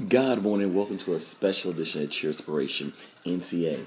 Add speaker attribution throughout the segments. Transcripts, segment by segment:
Speaker 1: God morning, welcome to a special edition of Cheer Inspiration NCA.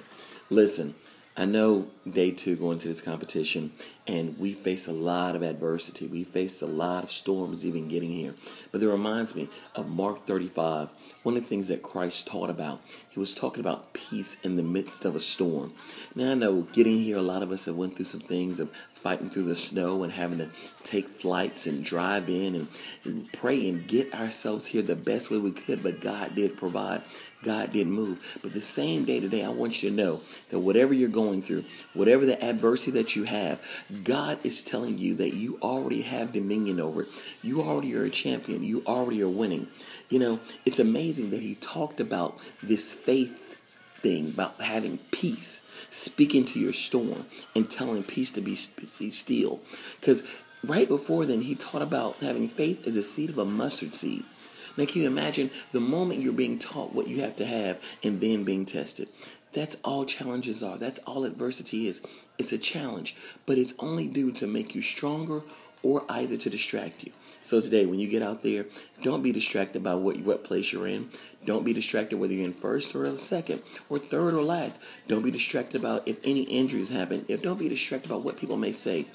Speaker 1: Listen, I know day two going to this competition, and we face a lot of adversity. We face a lot of storms even getting here. But it reminds me of Mark 35, one of the things that Christ taught about. He was talking about peace in the midst of a storm. Now I know getting here, a lot of us have went through some things of fighting through the snow and having to take flights and drive in and pray and get ourselves here the best way we could. But God did provide. God did move. But the same day today, I want you to know that whatever you're going through, whatever the adversity that you have, God is telling you that you already have dominion over it. You already are a champion. You already are winning. You know, it's amazing that he talked about this faith thing, about having peace, speaking to your storm and telling peace to be still. Because right before then, he taught about having faith as a seed of a mustard seed. Now, can you imagine the moment you're being taught what you have to have and then being tested? That's all challenges are. That's all adversity is. It's a challenge, but it's only due to make you stronger or either to distract you. So today, when you get out there, don't be distracted by what place you're in. Don't be distracted whether you're in first or second or third or last. Don't be distracted about if any injuries happen. Don't be distracted about what people may say.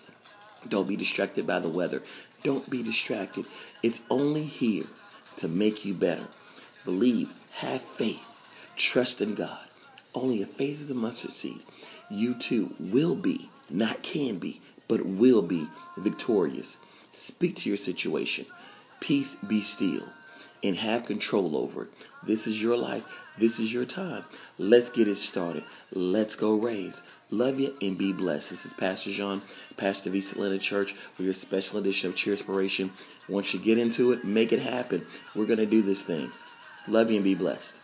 Speaker 1: Don't be distracted by the weather. Don't be distracted. It's only here to make you better. Believe, have faith, trust in God. Only if faith is a mustard seed, you too will be, not can be, but will be victorious. Speak to your situation. Peace be still and have control over it. This is your life. This is your time. Let's get it started. Let's go Rays. Love you and be blessed. This is Pastor John, pastor of East Atlanta Church, with your special edition of Cheer Inspiration. Once you get into it, make it happen. We're going to do this thing. Love you and be blessed.